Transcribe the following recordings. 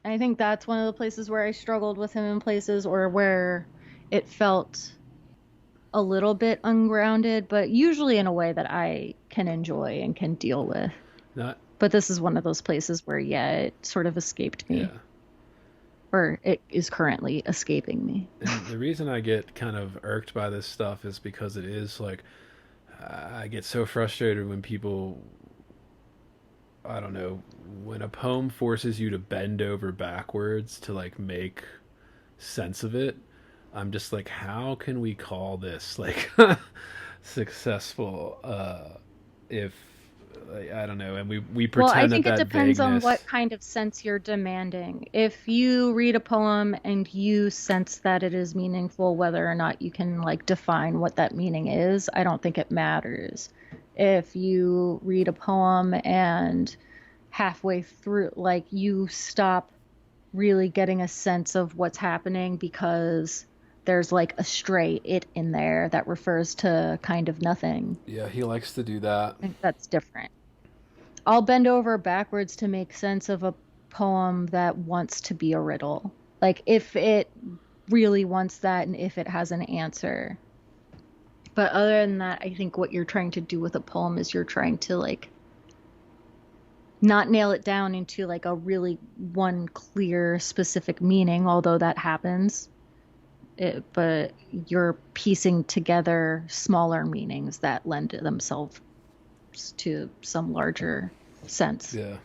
I think that's one of the places where I struggled with him in places or where it felt a little bit ungrounded, but usually in a way that I can enjoy and can deal with. Not, But this is one of those places where, yeah, it sort of escaped me, yeah. or it is currently escaping me. And the reason I get kind of irked by this stuff is because it is like I get so frustrated when people, I don't know, when a poem forces you to bend over backwards to like make sense of it. I'm just like, how can we call this like successful if like, I don't know, and we Well, I pretend that think it that depends on vagueness. what kind of sense you're demanding. If you read a poem and you sense that it is meaningful, whether or not you can like define what that meaning is, I don't think it matters. If you read a poem and halfway through, like you stop really getting a sense of what's happening because there's like a stray it in there that refers to kind of nothing. Yeah, he likes to do that. I think that's different. I'll bend over backwards to make sense of a poem that wants to be a riddle. Like if it really wants that and if it has an answer. But other than that, I think what you're trying to do with a poem is you're trying to like not nail it down into like a really one clear specific meaning, although that happens. But you're piecing together smaller meanings that lend themselves to some larger sense. Yeah.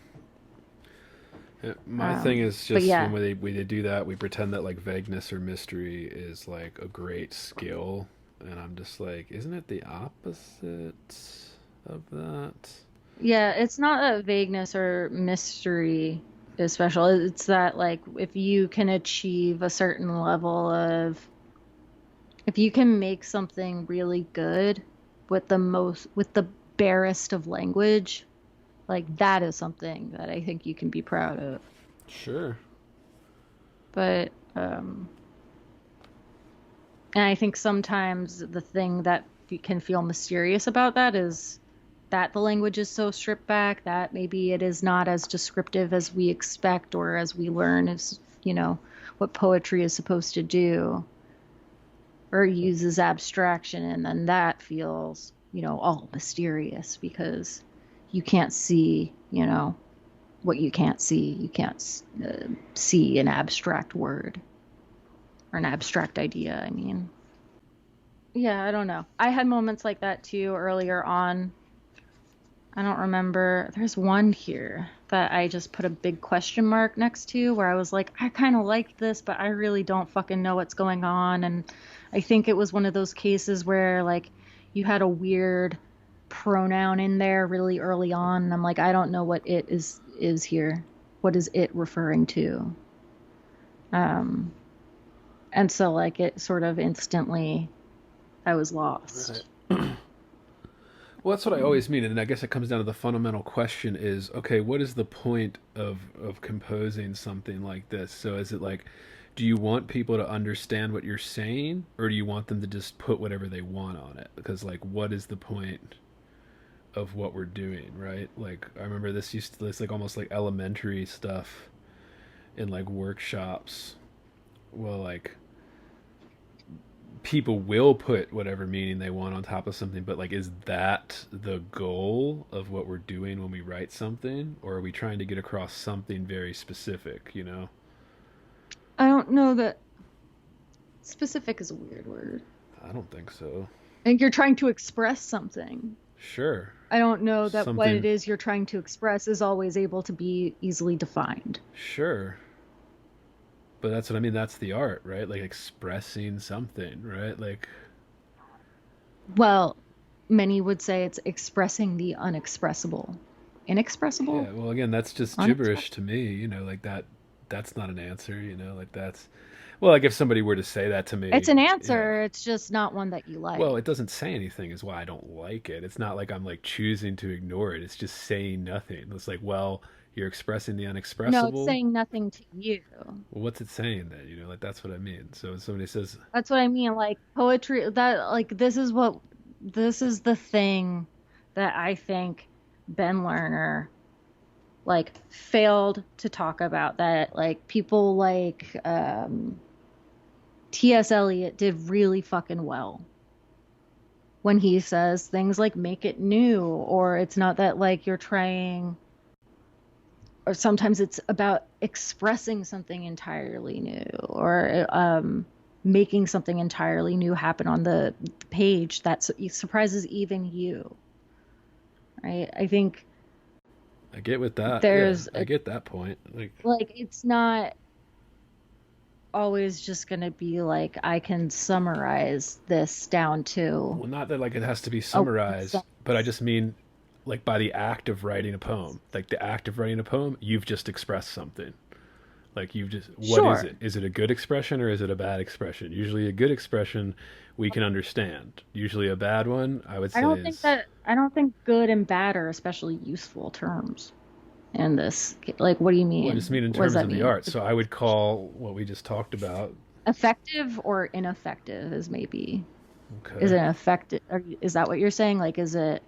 My thing Um, is but just when yeah, we do that, we pretend that like vagueness or mystery is like a great skill, and I'm just like, isn't it the opposite of that? yeah, it's not that vagueness or mystery is special. It's that like if you can achieve a certain level of, if you can make something really good with the barest of language, like that is something that I think you can be proud of. Sure. But and I think sometimes the thing that can feel mysterious about that is that the language is so stripped back that maybe it is not as descriptive as we expect or as we learn as, what poetry is supposed to do, or uses abstraction. And then that feels, all mysterious because you can't see, what you can't see. You can't see an abstract word or an abstract idea, I mean. Yeah, I don't know. I had moments like that too earlier on. I don't remember. There's one here that I just put a big question mark next to where I was like, I kind of like this, but I really don't fucking know what's going on. And I think it was one of those cases where like you had a weird pronoun in there really early on, and I'm like, I don't know what it is here. What is it referring to? Um, and so like it sort of instantly I was Right. lost. Well, that's what I Um, always mean, and I guess it comes down to the fundamental question: is okay, what is the point of composing something like this? So, is it like, do you want people to understand what you're saying, or do you want them to just put whatever they want on it? Because, like, what is the point of what we're doing, right? Like, I remember this like almost like elementary stuff in like workshops. Well, like people will put whatever meaning they want on top of something, but like, is that the goal of what we're doing when we write something, or are we trying to get across something very specific? You know, I don't know that specific is a weird word. I don't think so. I think you're trying to express something. Sure, I don't know that what it something. is you're trying to express is always able to be easily defined. Sure, but that's what I mean. That's the art, right? Like expressing something, right? Like, Well, many would say it's expressing the unexpressible. Inexpressible? yeah. Well, again, that's just gibberish Unexpressible? to me. You know, like that. That's not an answer. You know, like that's. Well, like if somebody were to say that to It's me, an yeah, answer, it's just not one that you well, like. it doesn't say anything is why I don't like it. It's not like I'm like choosing to ignore it. It's just saying nothing. It's like, well, you're expressing the No, it's unexpressible. saying nothing to you. Well, what's it saying then? You know, like that's what I mean. So if somebody says, That's what I mean. Like poetry, that, like, this is the thing that I think Ben Lerner like failed to talk about that. Like people like T.S. Eliot did really fucking well when he says things like make it new, or it's not that like you're trying, or sometimes it's about expressing something entirely new, or making something entirely new happen on the page that surprises even you, right? I think I get with that. Yeah, there's I get that point. Like, like it's not always just going to be like I can summarize this down to well, not that like it has to be a one summarized, but I sentence. just mean like by the act of writing a poem. Like the act of writing a poem, you've just expressed something. Like you've just, what is it? Sure. Is it a good expression or is it a bad expression? Usually a good expression we can understand. Usually a bad one, I would say is, I don't think good and bad are especially useful terms in this. Like, what do you well, I just mean? mean in What does terms that of the mean? art. So I would call what we just talked about. Effective or ineffective is maybe, is Okay. it effective? Is that what you're saying? Like, is it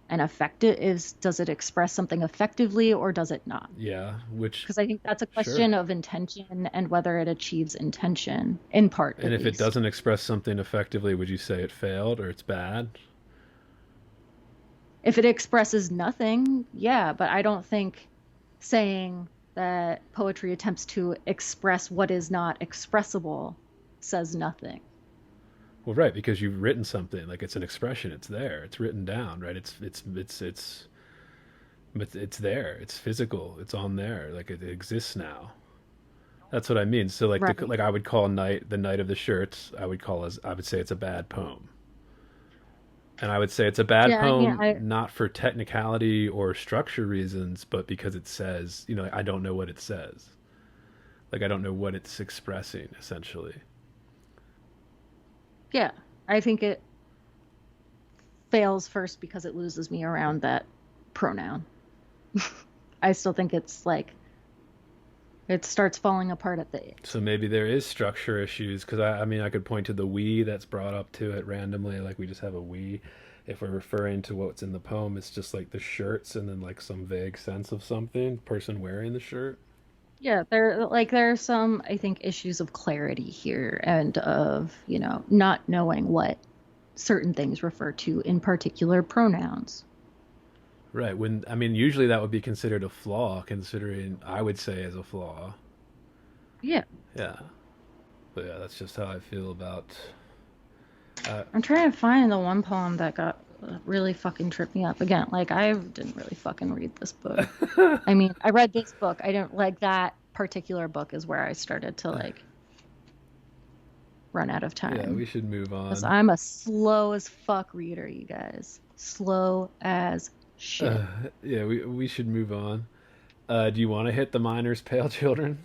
an effective, does it express something effectively or does it not? Yeah, which, Because I think that's a sure. question of intention and whether it achieves intention, in part And at if it least. doesn't express something effectively, would you say it failed or it's bad? If it expresses nothing, yeah, but I don't think saying that poetry attempts to express what is not expressible says nothing. Well, right, because you've written something like it's an expression. It's there. It's written down. Right. It's there. It's physical. It's on there. Like it exists now. That's what I mean. So Right. like I would call night the night of the shirts. I would say it's a bad poem. And I would say it's a bad Yeah, I mean, poem not for technicality or structure reasons, but because it says, I don't know what it says. Like I don't know what it's expressing essentially. yeah, I think it fails first because it loses me around that pronoun. I still think it's like it starts falling apart at the So maybe there is structure issues because I mean I could point to the we that's brought up to it randomly, like we just have a we. If we're referring to what's in the poem, it's just like the shirts and then like some vague sense of something, person wearing the shirt. yeah, there are some, I think, issues of clarity here and of, not knowing what certain things refer to in particular pronouns. Right. When I mean usually that would be considered a flaw, considering I would say as a flaw. Yeah. Yeah. But yeah, that's just how I feel about. Uh, I'm trying to find the one poem that got really fucking tripped me up. Again, like I didn't really fucking read this book. I mean, I read this book. I didn't like that particular book is where I started to like run out of yeah, we time. should move Because on. I'm a slow as fuck reader, you guys. Slow as shit. Uh, yeah, we should move on. Do you want to hit the minors' pale children?